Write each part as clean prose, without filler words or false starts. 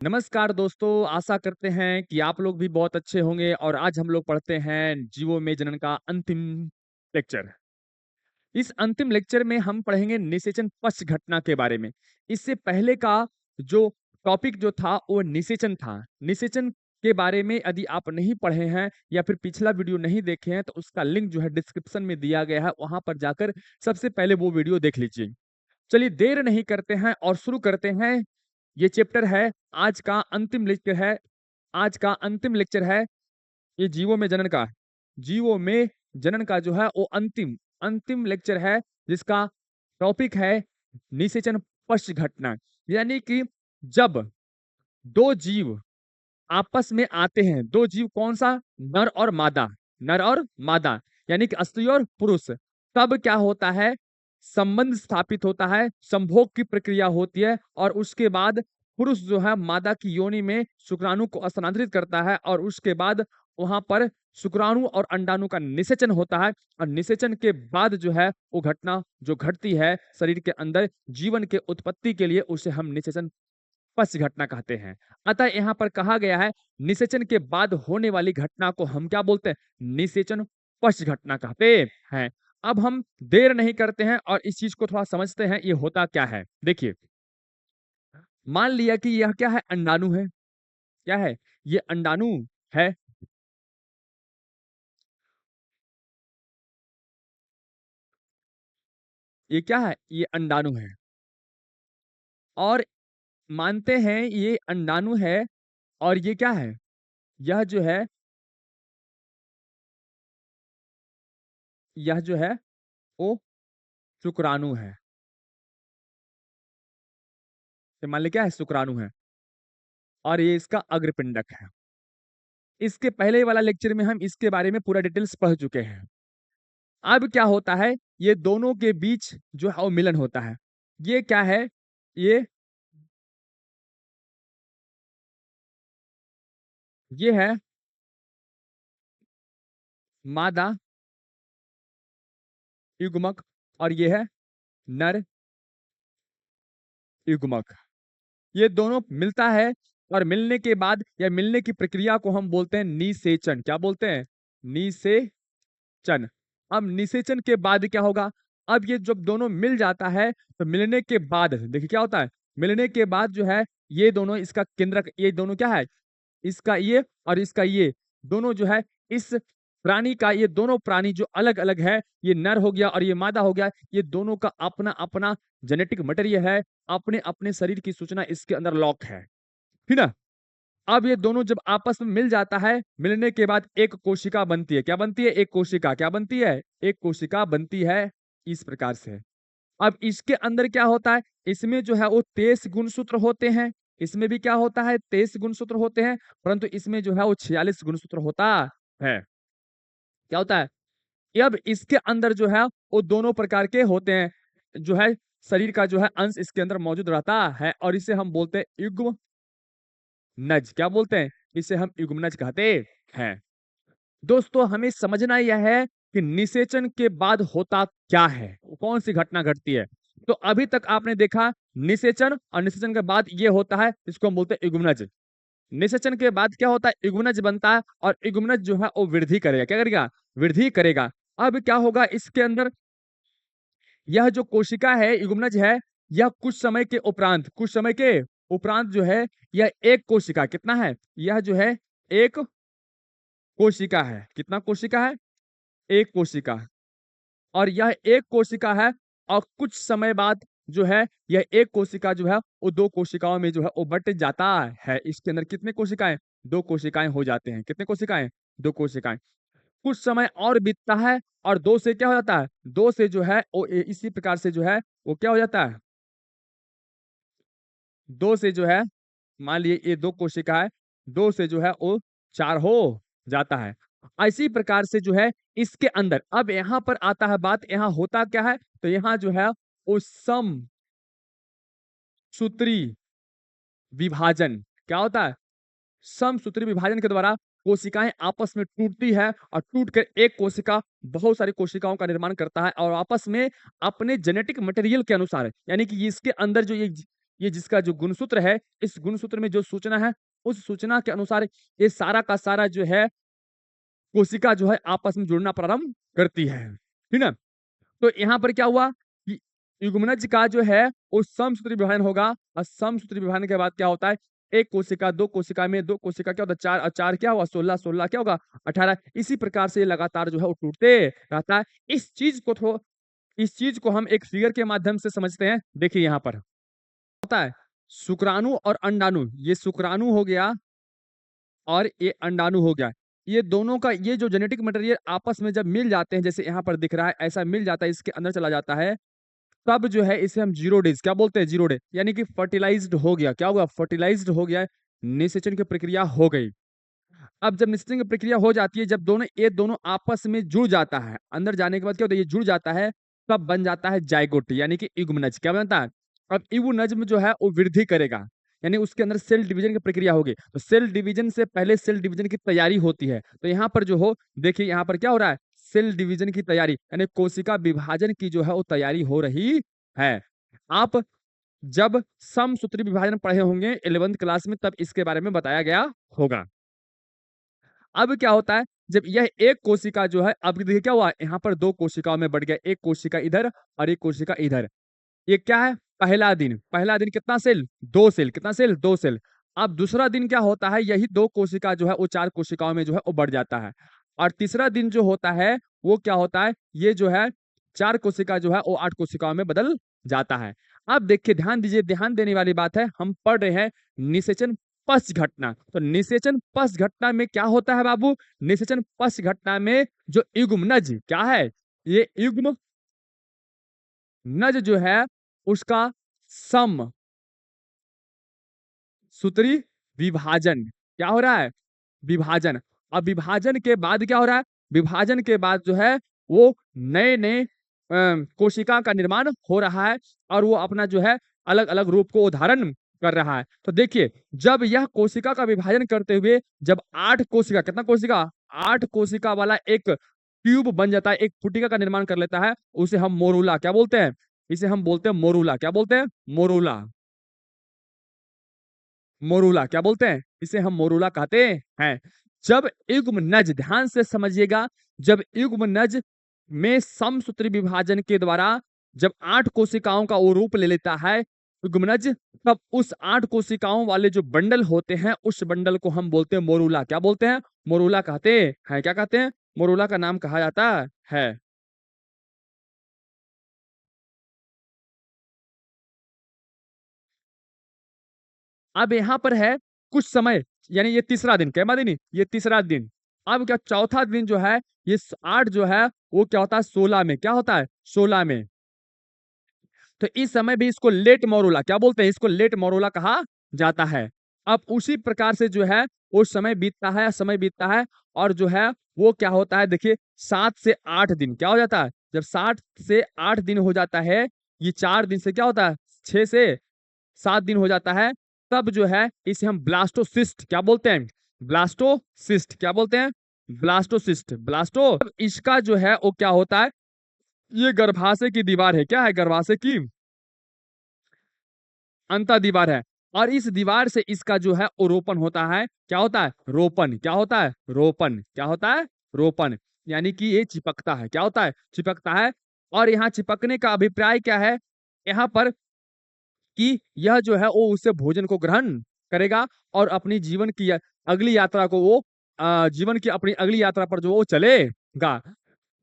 नमस्कार दोस्तों, आशा करते हैं कि आप लोग भी बहुत अच्छे होंगे और आज हम लोग पढ़ते हैं जीवों में जनन का अंतिम लेक्चर। इस अंतिम लेक्चर में हम पढ़ेंगे निषेचन पश्च घटना के बारे में। इससे पहले का जो टॉपिक जो था वो निषेचन था। निषेचन के बारे में यदि आप नहीं पढ़े हैं या फिर पिछला वीडियो नहीं देखे हैं तो उसका लिंक जो है डिस्क्रिप्शन में दिया गया है, वहां पर जाकर सबसे पहले वो वीडियो देख लीजिए। चलिए देर नहीं करते हैं और शुरू करते हैं। ये चैप्टर है, आज का अंतिम लेक्चर है। आज का अंतिम लेक्चर है ये जीवों में जनन का। जीवों में जनन का जो है वो अंतिम अंतिम लेक्चर है, जिसका टॉपिक है निषेचन पश्च घटना। यानी कि जब दो जीव आपस में आते हैं, दो जीव कौन सा? नर और मादा। नर और मादा यानी कि स्त्री और पुरुष। तब क्या होता है? संबंध स्थापित होता है, संभोग की प्रक्रिया होती है और उसके बाद पुरुष जो है मादा की योनि में शुक्राणु को स्थानांतरित करता है और उसके बाद वहां पर शुक्राणु और अंडाणु का निषेचन होता है। और निषेचन के बाद जो है वो घटना जो घटती है शरीर के अंदर जीवन के उत्पत्ति के लिए, उसे हम निषेचन पश्च घटना कहते हैं। अतः यहाँ पर कहा गया है निषेचन के बाद होने वाली घटना को हम क्या बोलते हैं? निषेचन पश्च घटना कहते हैं। अब हम देर नहीं करते हैं और इस चीज को थोड़ा समझते हैं ये होता क्या है। देखिए, मान लिया कि यह क्या है? अंडाणु है। क्या है? ये अंडाणु है। ये क्या है? ये अंडाणु है। और मानते हैं ये अंडाणु है और ये क्या है? यह जो है, यह जो है वो शुक्राणु है। तो मान लिया क्या है? शुक्राणु है और ये इसका अग्रपिंडक है। इसके पहले वाला लेक्चर में हम इसके बारे में पूरा डिटेल्स पढ़ चुके हैं। अब क्या होता है? ये दोनों के बीच जो है वो मिलन होता है। ये क्या है? ये है मादा युग्मक और ये है नर युग्मक। ये दोनों मिलता है और मिलने के बाद या मिलने की प्रक्रिया को हम बोलते हैं निषेचन। क्या बोलते हैं? निषेचन। अब निषेचन के बाद क्या होगा? अब ये जब दोनों मिल जाता है तो मिलने के बाद देखिए क्या होता है? मिलने के बाद जो है ये दोनों इसका केंद्रक, ये दोनों क्या है? इसका ये और इसका ये दोनों जो है इस प्राणी का, ये दोनों प्राणी जो अलग अलग है, ये नर हो गया और ये मादा हो गया, ये दोनों का अपना अपना जेनेटिक मटेरियल है, अपने अपने शरीर की सूचना इसके अंदर लॉक है। ठीक ना? अब ये दोनों जब आपस में मिल जाता है, मिलने के बाद एक कोशिका बनती है। क्या बनती है? एक कोशिका। क्या बनती है? एक कोशिका बनती है। इस प्रकार से अब इसके अंदर क्या होता है? इसमें जो है वो 23 गुणसूत्र होते हैं। इसमें भी क्या होता है? 23 गुणसूत्र होते हैं, परंतु इसमें जो है वो 46 गुणसूत्र होता है। क्या होता है? अब इसके अंदर जो है वो दोनों प्रकार के होते हैं, जो है शरीर का जो है अंश इसके अंदर मौजूद रहता है और इसे हम बोलते हैं युग्म नज। क्या बोलते हैं? इसे हम युग्मनज कहते हैं। दोस्तों, हमें समझना यह है कि निषेचन के बाद होता क्या है, कौन सी घटना घटती है। तो अभी तक आपने देखा निषेचन, और निषेचन के बाद ये होता है, इसको हम बोलते हैं युग्मनज। निषेचन के बाद क्या होता है? युग्मनज बनता है और युग्मनज जो है वो वृद्धि करेगा। क्या करेगा? वृद्धि करेगा। अब क्या होगा इसके अंदर? यह जो कोशिका है, युग्मनज है, यह कुछ समय के उपरांत, कुछ समय के उपरांत जो है, यह एक कोशिका कितना है? यह जो है एक कोशिका है। कितना कोशिका है? एक कोशिका। और यह एक कोशिका है और कुछ समय बाद जो है यह एक कोशिका जो है वो दो कोशिकाओं में जो है वो बट जाता है। इसके अंदर कितने कोशिकाएं? दो कोशिकाएं हो जाते हैं। कितने कोशिकाएं? दो कोशिकाएं। कुछ समय और बीतता है और दो से क्या हो जाता है? दो से जो है वो इसी प्रकार से जो है वो क्या हो जाता है? दो से जो है, मान लिए ये दो कोशिका है, दो से जो है वो चार हो जाता है। इसी प्रकार से जो है इसके अंदर अब यहाँ पर आता है बात, यहाँ होता क्या है? तो यहाँ जो है वो समसूत्री विभाजन। क्या होता है? समसूत्री विभाजन के द्वारा कोशिकाएं आपस में टूटती है और टूटकर एक कोशिका बहुत सारी कोशिकाओं का निर्माण करता है और आपस में अपने जेनेटिक मटेरियल के अनुसार, यानी कि इसके अंदर जो ये जिसका जो गुणसूत्र है, इस गुणसूत्र में जो सूचना है, उस सूचना के अनुसार ये सारा का सारा जो है कोशिका जो है आपस में जुड़ना प्रारंभ करती है। ठीक ना? तो यहाँ पर क्या हुआ कि युग्मनज का जो है वो समसूत्री विभाजन होगा और समसूत्री विभाजन के बाद क्या होता है, एक कोशिका, दो कोशिका में, दो कोशिका क्या होता है, चार और चार क्या हुआ, 16, 16 क्या होगा, 18। इसी प्रकार से ये लगातार जो है वो टूटते रहता है। इस चीज को हम एक फिगर के माध्यम से समझते हैं। देखिए यहाँ पर होता है शुक्राणु और अंडाणु, ये शुक्राणु हो गया और ये अंडाणु हो गया। ये दोनों का ये जो जेनेटिक मटेरियल आपस में जब मिल जाते हैं, जैसे यहाँ पर दिख रहा है ऐसा मिल जाता है, इसके अंदर चला जाता है, तब जो है इसे हम जीरो डेज क्या बोलते हैं, जीरो डे, यानी कि फर्टिलाइज्ड हो गया। क्या हुआ, फर्टिलाइज्ड हो गया, निषेचन की प्रक्रिया हो गई। अब जब निषेचन की प्रक्रिया हो जाती है, जब ये दोनों आपस में जुड़ जाता है, अंदर जाने के बाद क्या होता है, ये जुड़ जाता है, तब बन जाता है जाइगोट, यानी कि युग्मनज। क्या बनता है, अब युग्मनज में जो है वो वृद्धि करेगा, यानी उसके अंदर सेल डिवीजन की प्रक्रिया होगी। तो सेल डिवीजन से पहले सेल डिवीजन की तैयारी होती है। तो यहाँ पर जो हो देखिए, यहाँ पर क्या हो रहा है, सेल डिवीजन की तैयारी, यानी कोशिका विभाजन की जो है वो तैयारी हो रही है। आप जब समसूत्री विभाजन पढ़े होंगे 11th क्लास में, तब इसके बारे में बताया गया होगा। अब क्या होता है, जब यह एक कोशिका जो है, अब देखिए क्या हुआ, यहाँ पर दो कोशिकाओं में बढ़ गया, एक कोशिका इधर और एक कोशिका इधर। ये क्या है, पहला दिन कितना सेल, दो सेल, कितना सेल, दो सेल। अब दूसरा दिन क्या होता है, यही दो कोशिका जो है वो चार कोशिकाओं में जो है वो बढ़ जाता है। और तीसरा दिन जो होता है वो क्या होता है, ये जो है चार कोशिका जो है वो आठ कोशिकाओं में बदल जाता है। अब देखिए, ध्यान दीजिए, ध्यान देने वाली बात है, हम पढ़ रहे हैं निषेचन पश्च घटना। तो निषेचन पश्च घटना में क्या होता है बाबू, निषेचन पश्च घटना में जो युग्मनज क्या है, ये युग्म नज जो है उसका सम सूत्री विभाजन क्या हो रहा है, विभाजन। अब विभाजन के बाद क्या हो रहा है, विभाजन के बाद जो है वो नए नए कोशिका का निर्माण हो रहा है, और वो अपना जो है अलग अलग रूप को धारण कर रहा है। तो देखिए, जब यह कोशिका का विभाजन करते हुए जब आठ कोशिका, कितना कोशिका, आठ कोशिका वाला एक ट्यूब बन जाता है, एक पुटिका का निर्माण कर लेता है, उसे हम मोरूला क्या बोलते हैं, इसे हम बोलते हैं मोरूला। क्या बोलते हैं, मोरूला। मोरूला क्या बोलते हैं, इसे हम मोरूला कहते हैं। जब युग्म नज, ध्यान से समझिएगा, जब युग्म नज में समसूत्री विभाजन के द्वारा जब आठ कोशिकाओं का वो रूप ले लेता है युग्मनज, तब उस आठ कोशिकाओं वाले जो बंडल होते हैं, उस बंडल को हम बोलते हैं मोरूला। क्या बोलते हैं, मोरूला कहते हैं। क्या कहते हैं, मोरूला का नाम कहा जाता है। अब यहाँ पर है कुछ समय, यानी ये तीसरा दिन, क्या दिन, ये तीसरा दिन। अब क्या, चौथा दिन जो है, ये आठ जो है वो क्या होता है, 16 में, क्या होता है, 16 में। तो इस समय भी इसको लेट मोरूला क्या बोलते हैं, इसको लेट मोरूला कहा जाता है। अब उसी प्रकार से जो है वो समय बीतता है, समय बीतता है, और जो है वो क्या होता है, देखिए 7 से 8 दिन क्या हो जाता है, जब 7 से 8 दिन हो जाता है, ये 4 दिन से क्या होता है, 6 से 7 दिन हो जाता है, तब जो है इसे हम ब्लास्टोसिस्ट क्या बोलते हैं, ब्लास्टोसिस्ट क्या बोलते हैं, ब्लास्टोसिस्ट, ब्लास्टो। इसका जो है वो क्या होता है, ये गर्भाशय की दीवार है, क्या है, गर्भाशय की अंत दीवार है, और इस दीवार से इसका जो है वो रोपण होता है। क्या होता है, रोपण। क्या होता है, रोपण। क्या होता है, रोपण। यानी कि ये चिपकता है, क्या होता है, चिपकता है। और यहाँ चिपकने का अभिप्राय क्या है, यहाँ पर कि यह जो है वो उससे भोजन को ग्रहण करेगा और अपनी जीवन की अगली यात्रा को वो जीवन की अपनी अगली यात्रा पर जो वो चलेगा।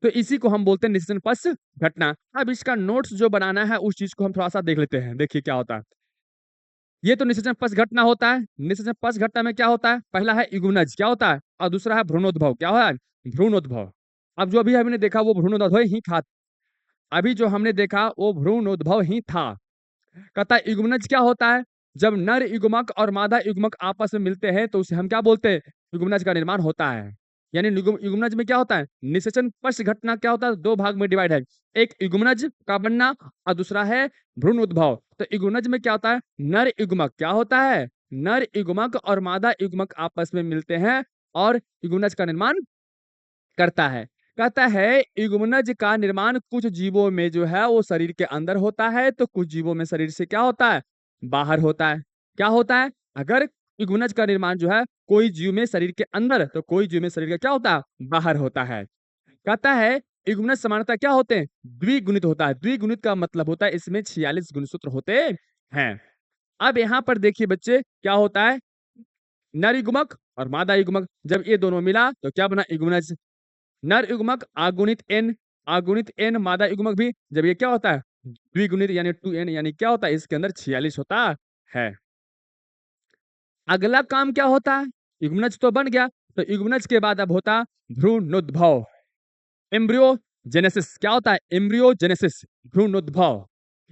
तो इसी को हम बोलते हैं निषेचन पश्च घटना। अब इसका नोट्स जो बनाना है उस चीज को हम थोड़ा सा देख लेते हैं। देखिए क्या होता है, ये तो निषेचन पश्च घटना होता है। निषेचन पश्च घटना में क्या होता है, पहला है युग्मनज क्या होता है, और दूसरा है भ्रूणोद्भव। क्या है, भ्रूणोद्भव। अब जो अभी हमने देखा वो भ्रूणोद्भव ही था, अभी जो हमने देखा वो भ्रूणोद्भव ही था। कहता है युग्मनज क्या होता है, जब नर युग्मक और मादा युग्मक आपस में मिलते हैं तो उसे हम क्या बोलते हैं, युग्मनज का निर्माण होता है। यानी युग्मनज में क्या होता है, निषेचन पश्च घटना क्या होता है, दो भाग में डिवाइड है, एक युग्मनज का बनना और दूसरा है भ्रूण उद्भव। तो युग्मनज में क्या होता है, नर युग्मक क्या होता है, नर युग्मक और मादा युग्मक आपस में मिलते हैं और युग्मनज का निर्माण करता है। कहता है युग्मनज का निर्माण कुछ जीवों में जो है वो शरीर के अंदर होता है, तो कुछ जीवों में शरीर से क्या होता है, बाहर होता है। क्या होता है? अगर इगुनज का निर्माण जो है कोई जीव में शरीर के अंदर, तो कोई जीव में शरीर का क्या होता है? बाहर होता है। कहता है इगुनज समानता क्या होते हैं? द्विगुणित होता है। द्विगुणित का मतलब होता है इसमें 46 गुणसूत्र होते हैं। अब यहाँ पर देखिए बच्चे क्या होता है? नर युग्मक और मादा युग्मक जब ये दोनों मिला तो क्या बना? इगुनज। नर युग्मक आगुणित एन मादा युग्मक भी जब ये क्या होता है? द्विगुणित यानी 2n, यानी क्या होता है? इसके अंदर 46 होता है। अगला काम क्या होता है? युग्मनज तो बन गया, तो युग्मनज के बाद अब होता भ्रूणोद्भव, एम्ब्रियोजेनेसिस। क्या होता है? एम्ब्रियोजेनेसिस, भ्रूणोद्भव।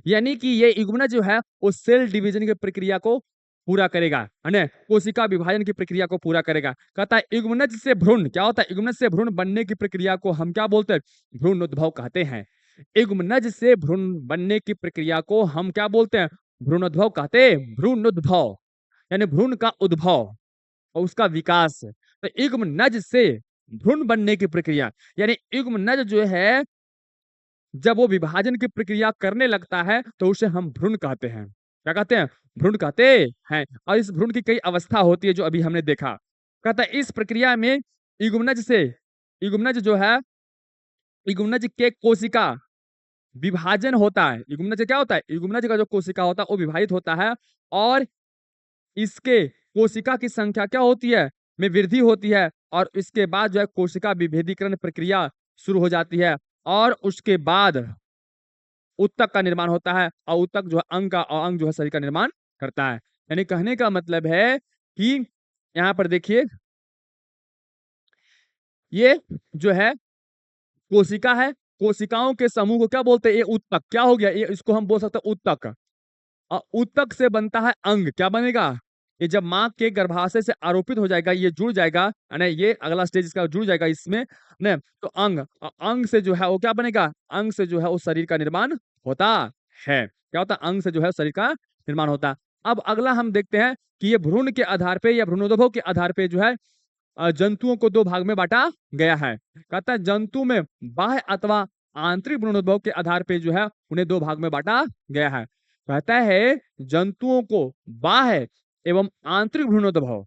यानी कि ये युग्मनज जो है वो सेल डिवीजन की प्रक्रिया को पूरा करेगा, है ना? कोशिका विभाजन की प्रक्रिया को पूरा करेगा। कहता है युग्मनज से भ्रूण क्या होता है? युग्मनज से भ्रूण बनने की प्रक्रिया को हम क्या बोलते हैं? भ्रूणोद्भव कहते हैं। युग्मनज से भ्रूण बनने की प्रक्रिया को हम क्या बोलते हैं? भ्रूणोद्भव कहते हैं। भ्रूणोद्भव यानी भ्रूण का उद्भव और उसका विकास। तो युग्म नज से भ्रूण बनने की प्रक्रिया, यानी युग्म नज जो है जब वो विभाजन की प्रक्रिया करने लगता है तो उसे हम भ्रूण कहते हैं। क्या कहते हैं? भ्रूण कहते हैं। और इस भ्रूण की कई अवस्था होती है जो अभी हमने देखा। कहता है इस प्रक्रिया में युग्मनज से, युग्मनज जो है, युग्मनज के कोशिका विभाजन होता है। युग्मनज क्या होता है? युग्मनज का जो कोशिका होता है वो विभाजित होता है और इसके कोशिका की संख्या क्या होती है? में वृद्धि होती है और इसके बाद जो है कोशिका विभेदीकरण प्रक्रिया शुरू हो जाती है और उसके बाद उत्तक का निर्माण होता है और उत्तक जो है अंग का, और अंग जो है शरीर का निर्माण करता है। यानी कहने का मतलब है कि यहाँ पर देखिए ये जो है कोशिका है, कोशिकाओं के समूह को क्या बोलते हैं? ये उत्तक। क्या हो गया? ये इसको हम बोल सकते हैं उत्तक। और उत्तक से बनता है अंग। क्या बनेगा? ये जब माँ के गर्भाशय से आरोपित हो जाएगा, ये जुड़ जाएगा, है ना? ये अगला स्टेज इसका जुड़ जाएगा इसमें, ना? तो अंग, और अंग से जो है वो क्या बनेगा? अंग से जो है वो शरीर का निर्माण होता है। क्या होता है? अंग से जो है शरीर का निर्माण होता है। अब अगला हम देखते हैं कि ये भ्रूण के आधार पे या भ्रूणोद्भव के आधार पे जो है जंतुओं को दो भाग में बांटा गया है। कहता है जंतु में बाह्य अथवा आंतरिक भ्रूणोद्भव के आधार पे जो है उन्हें दो भाग में बांटा गया है। कहता है जंतुओं को बाह्य एवं आंतरिक भ्रूणोद्भव,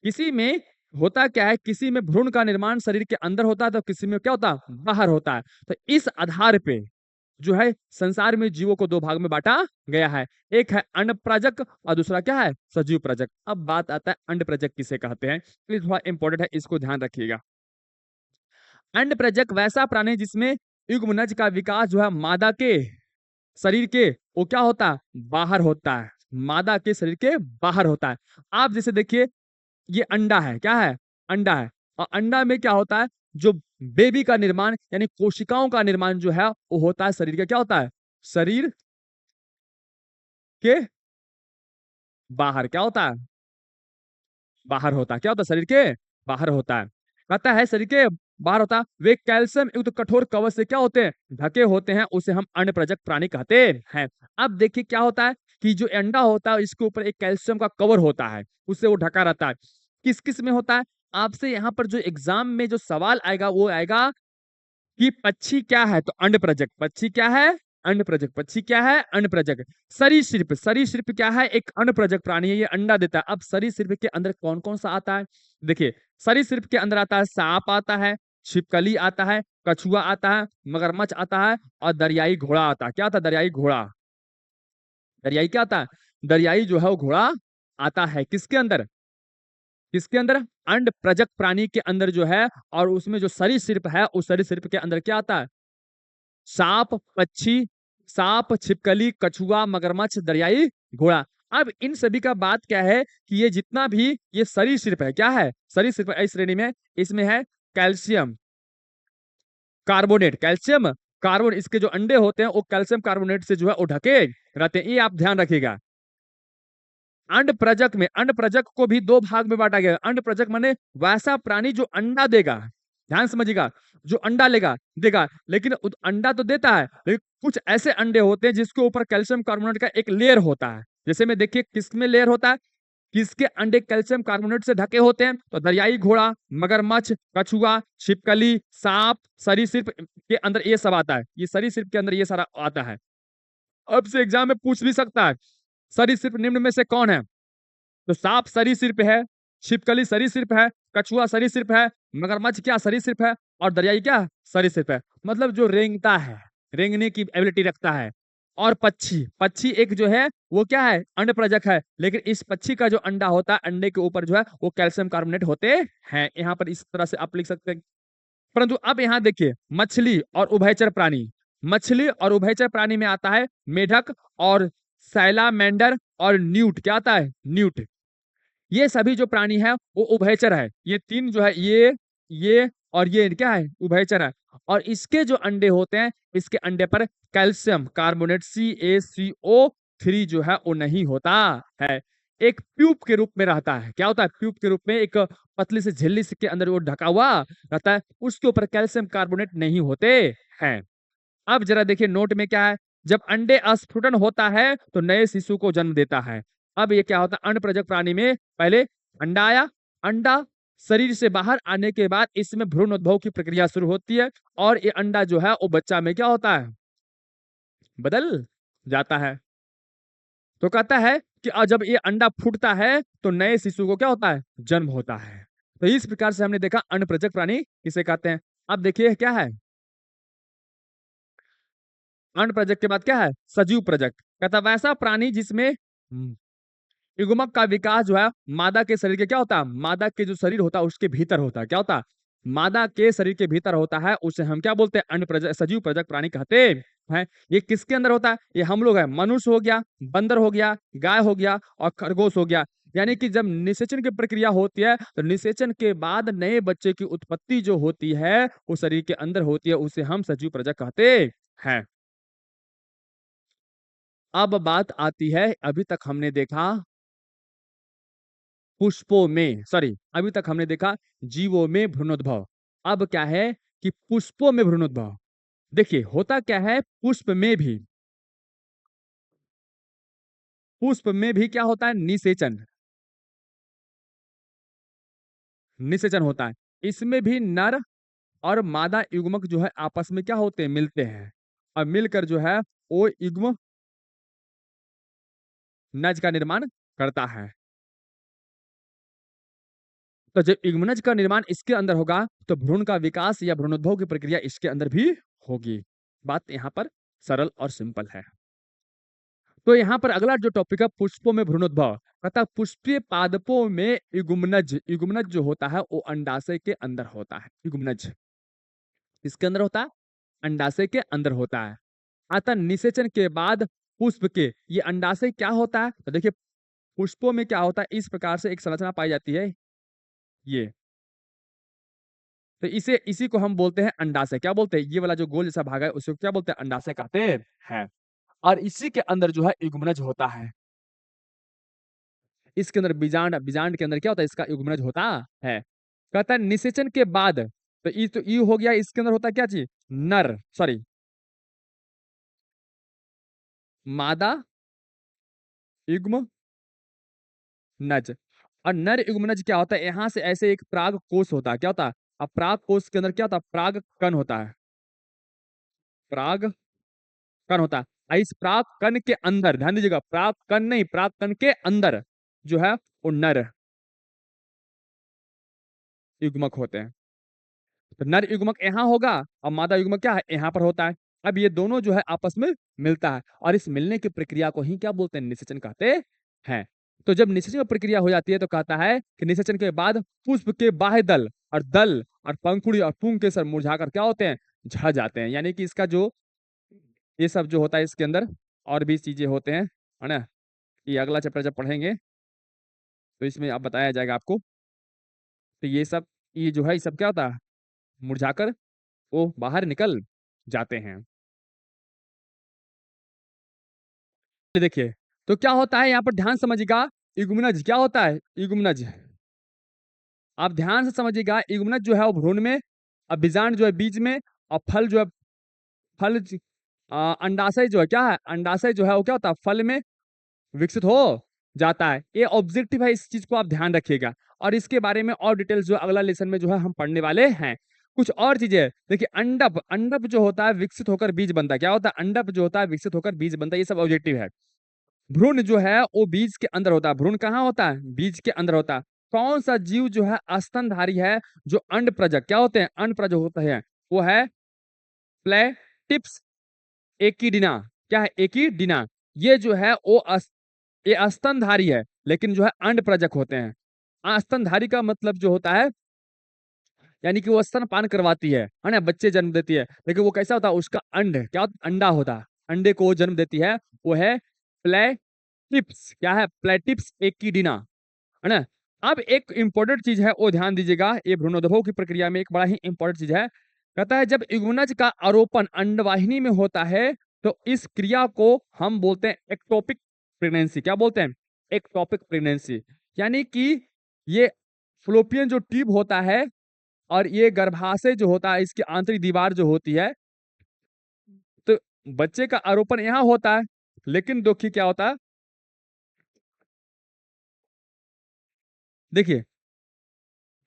किसी में होता क्या है? किसी में भ्रूण का निर्माण शरीर के अंदर होता है तो किसी में क्या होता है? बाहर होता है। तो इस आधार पे जो है संसार में जीवों को दो भाग में बांटा गया है। एक है अण्डप्रजक और दूसरा क्या है? सजीव प्रजक। अब बात आता है अण्डप्रजक किसे कहते हैं, तो ये थोड़ा इंपॉर्टेंट है, इसको ध्यान रखिएगा। अण्डप्रजक वैसा प्राणी जिसमें युग्मनज का विकास जो है मादा के शरीर के वो क्या होता है? बाहर होता है। मादा के शरीर के बाहर होता है। आप जैसे देखिए ये अंडा है। क्या है? अंडा है। और अंडा में क्या होता है? जो बेबी का निर्माण यानी कोशिकाओं का निर्माण जो है वो होता है शरीर के क्या होता है? शरीर के बाहर। क्या होता है? बाहर होता है। क्या होता है? शरीर के बाहर होता है। कहता है शरीर के बाहर होता है। वे कैल्शियम युक्त कठोर कवच से क्या होते हैं? ढके होते हैं। उसे हम अण्डप्रजक प्राणी कहते हैं। अब देखिए क्या होता है कि जो अंडा होता है इसके ऊपर एक कैल्शियम का कवर होता है, उससे वो ढका रहता है। किस किस में होता है? आपसे यहाँ पर जो एग्जाम में जो सवाल आएगा वो आएगा कि पक्षी क्या है? तो अंडप्रजक। पक्षी क्या है? अंडप्रजक। पक्षी क्या है? अंडप्रजक। सरीसृप, सरीसृप क्या है? एक अंडप्रजक प्राणी है, ये अंडा देता है। अब सरीसृप के अंदर कौन कौन सा आता है? देखिए सरीसृप के अंदर आता है सांप आता है, छिपकली आता है, कछुआ आता है, मगरमच्छ आता है और दरियाई घोड़ा आता है। क्या आता है? दरियाई घोड़ा। दरियाई क्या आता है? दरियाई जो है वो घोड़ा आता है। किसके अंदर? किसके अंदर? अंड प्रजक प्राणी के अंदर जो है। और उसमें जो सरीसृप है उस सरीसृप के अंदर क्या आता है? सांप, पक्षी, सांप, छिपकली, कछुआ, मगरमच्छ, दरियाई घोड़ा। अब इन सभी का बात क्या है कि ये जितना भी ये सरीसृप है, क्या है? सरीसृप इस श्रेणी में, इसमें है कैल्शियम कार्बोनेट। कैल्शियम कार्बोनेट, इसके जो अंडे होते हैं वो कैल्शियम कार्बोनेट से जो है वो ढके रहते हैं। ये आप ध्यान रखिएगा। अंड प्रजक में, अंड प्रजक को भी दो भाग में बांटा गया। अंड प्रजक माने वैसा प्राणी जो अंडा देगा। ध्यान समझिएगा, जो अंडा लेगा देगा, लेकिन अंडा तो देता है लेकिन कुछ ऐसे अंडे होते हैं जिसके ऊपर कैल्शियम कार्बोनेट का एक लेयर होता है। जैसे में देखिए किसमें लेयर होता है? किसके अंडे कैल्शियम कार्बोनेट से ढके होते हैं? तो दरियाई घोड़ा, मगरमच्छ, कछुआ, छिपकली, सांप, सरीसृप के अंदर ये सब आता है। ये सरीसृप के अंदर ये सारा आता है। अब से एग्जाम में पूछ भी सकता है सरीसृप निम्न में से कौन है? तो सांप सरीसृप है, छिपकली सरीसृप है, कछुआ सरीसृप है, मगरमच्छ क्या सरीसृप है, और दरियाई क्या सरीसृप है। मतलब जो रेंगता है, रेंगने की एबिलिटी रखता है। और पक्षी, पक्षी एक जो है वो क्या है, अंडप्रजक है, लेकिन इस पक्षी का जो अंडा होता है, अंडे के ऊपर जो है वो कैल्शियम कार्बोनेट होते हैं। यहाँ पर इस तरह से आप लिख सकते हैं। परंतु अब यहाँ देखिए, मछली और उभयचर प्राणी, मछली और उभयचर प्राणी में आता है मेढक और सैलामेंडर और न्यूट। क्या आता है? न्यूट। ये सभी जो प्राणी है वो उभयचर है। ये तीन जो है, ये और ये क्या है, उभयचर है। और इसके जो अंडे होते हैं, इसके अंडे पर कैल्शियम कार्बोनेट CaCO3 जो है वो नहीं होता है। एक ट्यूब के रूप में रहता है। क्या होता है? ट्यूब के रूप में एक पतली सी झिल्ली के अंदर वो ढका हुआ रहता है, उसके ऊपर कैल्शियम कार्बोनेट नहीं होते हैं। अब जरा देखिए नोट में क्या है, जब अंडे अस्फुटन होता है तो नए शिशु को जन्म देता है। अब ये क्या होता है, अण्डप्रजक प्राणी में पहले अंडा आया, अंडा शरीर से बाहर आने के बाद इसमें भ्रूण उद्भव की प्रक्रिया शुरू होती है, और ये अंडा जो है वो बच्चा में क्या होता है, बदल जाता है। तो कहता है कि जब ये अंडा फूटता है तो नए शिशु को क्या होता है, जन्म होता है। तो इस प्रकार से हमने देखा अण्डप्रजक प्राणी किसे कहते हैं। अब देखिए क्या है, अण्ड प्रजक के बाद क्या है, सजीव प्रजक। कहता वैसा प्राणी जिसमें युग्मक का विकास जो है मादा के शरीर के क्या होता है, मादा के जो शरीर होता है उसके भीतर होता है। क्या होता है? मादा के शरीर के भीतर होता है, उसे हम क्या बोलते हैं, अण्ड प्रजक, सजीव प्रजक प्राणी कहते हैं। ये किसके अंदर होता है? ये हम लोग है, मनुष्य हो गया, बंदर हो गया, गाय हो गया और खरगोश हो गया। यानी कि जब निषेचन की प्रक्रिया होती है तो निषेचन के बाद नए बच्चे की उत्पत्ति जो होती है वो शरीर के अंदर होती है, उसे हम सजीव प्रजक कहते हैं। अब बात आती है, अभी तक हमने देखा पुष्पों में, सॉरी, अभी तक हमने देखा जीवों में भ्रूणोद्भव। अब क्या है कि पुष्पों में भ्रूणोद्भव। देखिए होता क्या है, पुष्प में भी क्या होता है, निषेचन, निषेचन होता है। इसमें भी नर और मादा युग्मक जो है आपस में क्या होते हैं, मिलते हैं, और मिलकर जो है वो युग्म नज का निर्माण करता है। तो जब युग्मनज का निर्माण इसके अंदर होगा तो भ्रूण का विकास या भ्रूणोद्भव की प्रक्रिया इसके अंदर भी होगी। बात यहाँ पर सरल और सिंपल है। तो यहाँ पर अगला जो टॉपिक है, पुष्पों में भ्रूणोद्भव। कहता पुष्पीय पादपों में युग्मनज, युग्मनज जो होता है वो अंडाशय के अंदर होता है। युग्मनज किसके अंदर होता है? अंडाशय के अंदर होता है। अतः निषेचन के बाद पुष्प के ये अंडाशय क्या होता है, तो देखिए पुष्पों में क्या होता है, इस प्रकार से एक संरचना पाई जाती है। ये तो इसे, इसी को हम बोलते हैं अंडाशय। क्या बोलते हैं? ये वाला जो गोल जैसा भाग है उसको क्या बोलते हैं, अंडाशय कहते हैं। और इसी के अंदर जो है युग्मनज होता है। इसके अंदर बीजांड, बीजांड के अंदर क्या होता है, इसका युग्मनज होता है। कहता है निषेचन के बाद, तो ई हो गया, इसके अंदर होता है क्या चीज, नर, सॉरी, मादा युग्म नज। और नर युग्मनज क्या होता है, यहां से ऐसे एक प्राग कोश होता है। क्या होता है? अब प्राग कोश के अंदर क्या होता है, प्राग कण होता है, प्राग कण होता है। और इस प्राग कण के अंदर, ध्यान दीजिएगा, प्राग कण नहीं, प्राग कण के अंदर जो है वो नर युग्मक होते हैं। तो नर युग्मक यहाँ होगा और मादा युग्मक क्या है, यहाँ पर होता है। अब ये दोनों जो है आपस में मिलता है, और इस मिलने की प्रक्रिया को ही क्या बोलते हैं, निषेचन कहते हैं। तो जब निषेचन की प्रक्रिया हो जाती है तो कहता है कि निषेचन के बाद पुष्प के बाह्य दल और पंखुड़ी और पुंग के सर मुरझाकर क्या होते हैं, झड़ जाते हैं। यानी कि इसका जो ये सब जो होता है इसके अंदर और भी चीजें होते हैं, है ना। ये अगला चैप्टर जब पढ़ेंगे तो इसमें अब बताया जाएगा आपको। तो ये सब, ये जो है ये सब क्या होता है, मुरझाकर वो बाहर निकल जाते हैं। देखिए तो क्या होता है यहाँ पर, ध्यान समझिएगा, युग्मनज क्या होता है, युग्मनज आप ध्यान से समझिएगा। युग्मनज जो है वो भ्रूण में, और बीजांड जो है बीज में, और फल जो है अंडाशय जो है क्या है, अंडाशय जो है वो क्या होता है, फल में विकसित हो जाता है। ये ऑब्जेक्टिव है, इस चीज को आप ध्यान रखिएगा। और इसके बारे में और डिटेल्स जो अगला लेसन में जो है हम पढ़ने वाले हैं। कुछ और चीजें देखिए, अंडप, अंडप जो होता है विकसित होकर बीज बनता है। क्या होता है? अंडप जो होता है विकसित होकर बीज बनता है। ये सब ऑब्जेक्टिव है। भ्रूण जो है वो बीज के अंदर होता है। भ्रूण कहाँ होता है? बीज के अंदर होता है। कौन सा जीव जो है स्तनधारी है, जो अंड प्रजक क्या होते हैं? अंड प्रजक होते हैं, वो है प्लेटिप्स एकिडिना। क्या है? एकिडिना। ये जो है वो ये स्तनधारी है, लेकिन जो है अंड प्रजक होते हैं। स्तनधारी का मतलब जो होता है, यानी कि वो स्तनपान करवाती है ना, बच्चे जन्म देती है, लेकिन वो कैसा होता है? उसका अंड क्या होता? अंडा होता है। अंडे को वो जन्म देती है, वो है प्लेटिप्स। क्या है? प्लेटिप्स एकिडिना, है ना। अब एक इंपॉर्टेंट चीज है, वो ध्यान दीजिएगा, ये भ्रूणोद्भव की प्रक्रिया में एक बड़ा ही इंपॉर्टेंट चीज है। कहता है जब युग्मनज का आरोपण अंडवाहिनी में होता है, तो इस क्रिया को हम बोलते हैं एक्टोपिक प्रेगनेंसी। क्या बोलते हैं? Ectopic pregnancy. यानी कि ये फ्लोपियन जो ट्यूब होता है और ये गर्भाशय जो होता है, इसकी आंतरिक दीवार जो होती है, तो बच्चे का आरोपण यहाँ होता है, लेकिन देखिए क्या होता है, देखिए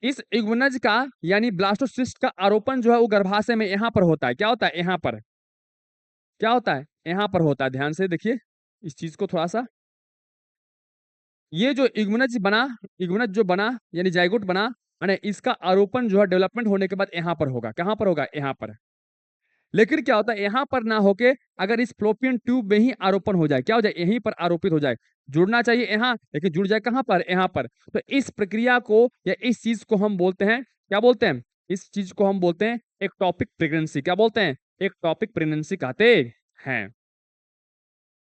इस युग्मनज का यानी ब्लास्टोसिस्ट का आरोपण जो है वो गर्भाशय में यहाँ पर होता है। क्या होता है? यहाँ पर। क्या होता है? यहाँ पर होता है। ध्यान से देखिए इस चीज को थोड़ा सा। ये जो युग्मनज बना, युग्मनज जो बना यानी जाइगोट बना, है ना, इसका आरोपण जो है डेवलपमेंट होने के बाद यहाँ पर होगा। कहाँ पर होगा? यहाँ पर। लेकिन क्या होता है, यहाँ पर ना होके अगर इस फ्लोपियन ट्यूब में ही आरोपण हो जाए, क्या हो जाए? यहीं पर आरोपित हो जाए। जुड़ना चाहिए यहाँ, लेकिन जुड़ जाए कहाँ पर? यहाँ पर। तो इस प्रक्रिया को या इस चीज को हम बोलते हैं, क्या बोलते हैं? इस चीज को हम बोलते हैं एक टॉपिक प्रेगनेंसी। क्या बोलते हैं? एक टॉपिक प्रेगनेंसी कहते हैं।